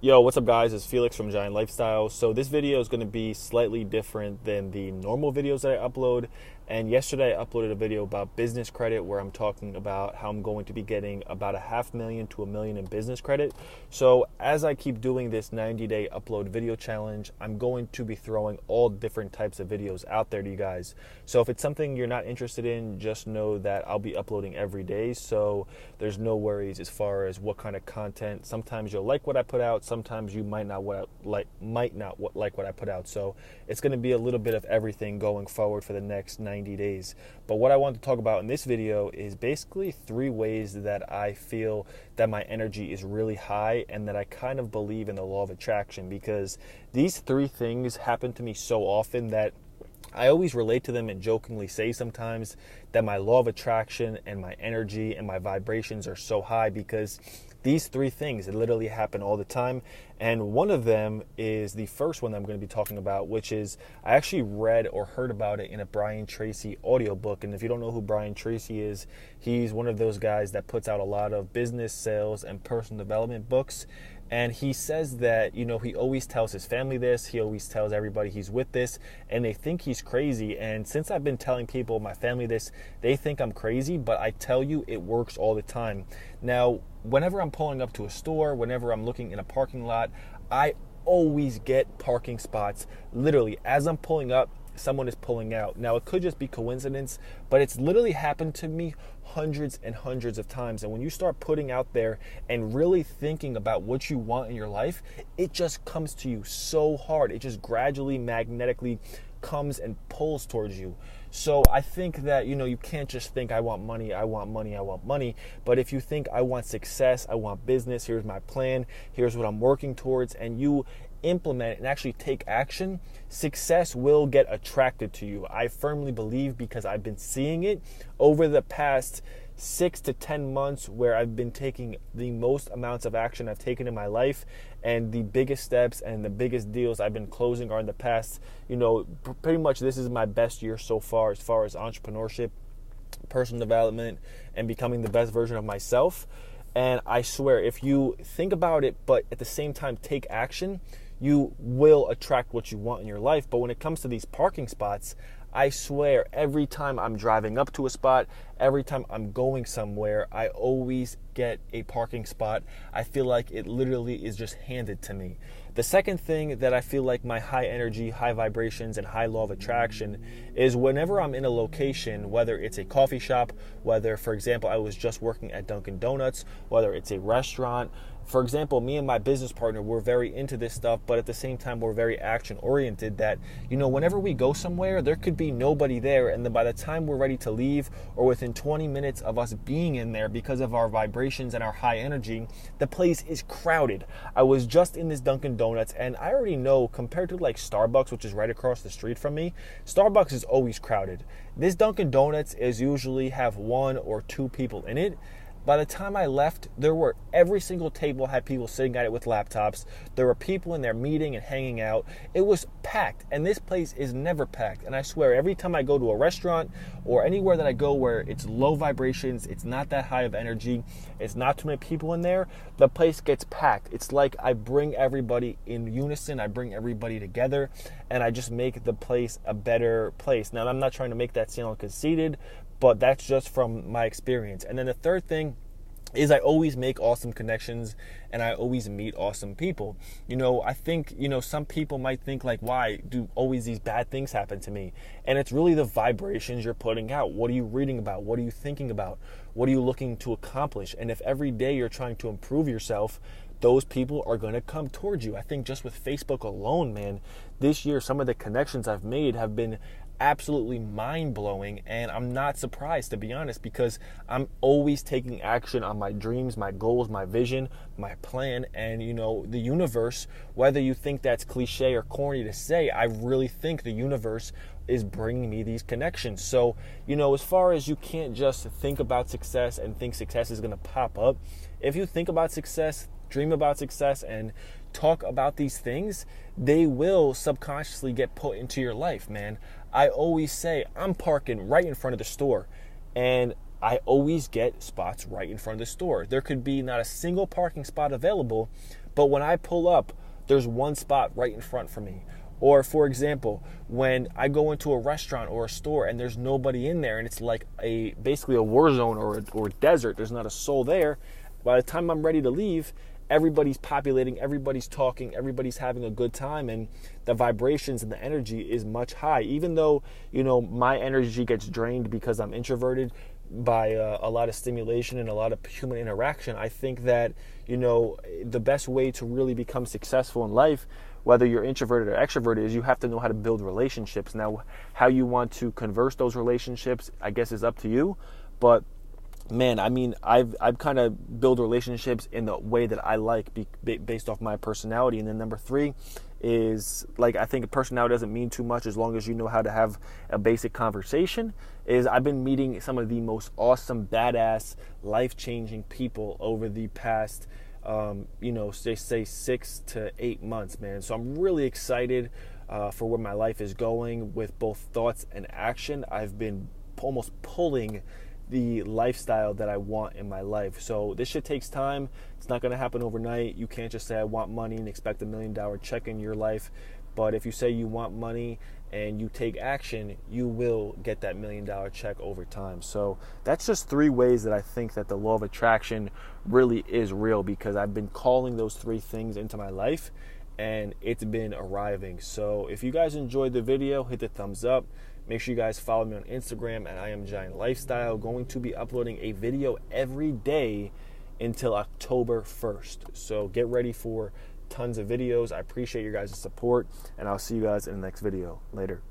Yo, what's up guys? It's Felix from Giant Lifestyle. So this video is going to be slightly different than the normal videos that I upload. And yesterday I uploaded a video about business credit where I'm talking about how I'm going to be getting about $500,000 to $1 million in business credit. So as I keep doing this 90-day upload video challenge, I'm going to be throwing all different types of videos out there to you guys. So if it's something you're not interested in, just know that I'll be uploading every day. So there's no worries as far as what kind of content. Sometimes you'll like what I put out. Sometimes you might not like what I put out. So it's going to be a little bit of everything going forward for the next 90 days. But what I want to talk about in this video is basically 3 ways that I feel that my energy is really high and that I kind of believe in the law of attraction, because these 3 things happen to me so often that I always relate to them and jokingly say sometimes that my law of attraction and my energy and my vibrations are so high because these 3 things literally happen all the time. And one of them is the first one that I'm going to be talking about, which is I actually read or heard about it in a Brian Tracy audiobook. And if you don't know who Brian Tracy is, he's one of those guys that puts out a lot of business, sales, and personal development books. And he says that, he always tells his family this, he always tells everybody he's with this, and they think he's crazy. And since I've been telling people, my family this, they think I'm crazy, but I tell you, it works all the time. Now, whenever I'm pulling up to a store, whenever I'm looking in a parking lot, I always get parking spots. Literally, as I'm pulling up, someone is pulling out. Now, it could just be coincidence, but it's literally happened to me hundreds and hundreds of times. And when you start putting out there and really thinking about what you want in your life, it just comes to you so hard. It just gradually, magnetically comes and pulls towards you. So I think that, you can't just think, I want money, I want money, I want money. But if you think, I want success, I want business, here's my plan, here's what I'm working towards, and you implement and actually take action, success will get attracted to you. I firmly believe, because I've been seeing it over the past 6 to 10 months where I've been taking the most amounts of action I've taken in my life, and the biggest steps and the biggest deals I've been closing are in the past, pretty much this is my best year so far as entrepreneurship, personal development, and becoming the best version of myself. And I swear, if you think about it, but at the same time take action, you will attract what you want in your life. But when it comes to these parking spots, I swear, every time I'm driving up to a spot, every time I'm going somewhere, I always get a parking spot. I feel like it literally is just handed to me. The second thing that I feel like my high energy, high vibrations, and high law of attraction is whenever I'm in a location, whether it's a coffee shop, whether, for example, I was just working at Dunkin' Donuts, whether it's a restaurant. For example, me and my business partner, we're very into this stuff, but at the same time, we're very action-oriented that, whenever we go somewhere, there could be nobody there, and then by the time we're ready to leave, or within 20 minutes of us being in there because of our vibrations and our high energy, the place is crowded. I was just in this Dunkin' Donuts, and I already know, compared to like Starbucks, which is right across the street from me, Starbucks is always crowded. This Dunkin' Donuts is usually have 1 or 2 people in it. By the time I left, every single table had people sitting at it with laptops. There were people in there meeting and hanging out. It was packed, and this place is never packed. And I swear, every time I go to a restaurant or anywhere that I go where it's low vibrations, it's not that high of energy, it's not too many people in there, the place gets packed. It's like I bring everybody in unison, I bring everybody together, and I just make the place a better place. Now, I'm not trying to make that sound conceited, but that's just from my experience. And then the third thing is I always make awesome connections and I always meet awesome people. I think, some people might think like, why do always these bad things happen to me? And it's really the vibrations you're putting out. What are you reading about? What are you thinking about? What are you looking to accomplish? And if every day you're trying to improve yourself, those people are going to come towards you. I think just with Facebook alone, man, this year, some of the connections I've made have been absolutely mind-blowing, and I'm not surprised, to be honest, because I'm always taking action on my dreams, my goals, my vision, my plan. And the universe, whether you think that's cliche or corny to say, I really think the universe is bringing me these connections. So as far as, you can't just think about success and think success is going to pop up. If you think about success, dream about success, and talk about these things, they will subconsciously get put into your life, man. I always say, I'm parking right in front of the store, and I always get spots right in front of the store. There could be not a single parking spot available, But when I pull up, there's one spot right in front for me. Or, for example, when I go into a restaurant or a store and there's nobody in there and it's like basically a war zone or a desert, there's not a soul there, by the time I'm ready to leave, everybody's populating, everybody's talking, everybody's having a good time, and the vibrations and the energy is much high. Even though, my energy gets drained because I'm introverted by a lot of stimulation and a lot of human interaction, I think that, the best way to really become successful in life, whether you're introverted or extroverted, is you have to know how to build relationships. Now, how you want to converse those relationships, I guess, is up to you. But man, I mean, I've kind of built relationships in the way that I like, based off my personality. And then number 3 is, like, I think a personality doesn't mean too much as long as you know how to have a basic conversation, is I've been meeting some of the most awesome, badass, life-changing people over the past say 6 to 8 months, man. So I'm really excited for where my life is going with both thoughts and action. I've been almost pulling the lifestyle that I want in my life. So this shit takes time. It's not going to happen overnight. You can't just say I want money and expect $1 million check in your life. But if you say you want money and you take action, you will get that $1 million check over time. So that's just 3 ways that I think that the law of attraction really is real, because I've been calling those 3 things into my life and it's been arriving. So if you guys enjoyed the video, hit the thumbs up. Make sure you guys follow me on Instagram at I Am Giant Lifestyle. Going to be uploading a video every day until October 1st. So get ready for tons of videos. I appreciate your guys' support, and I'll see you guys in the next video. Later.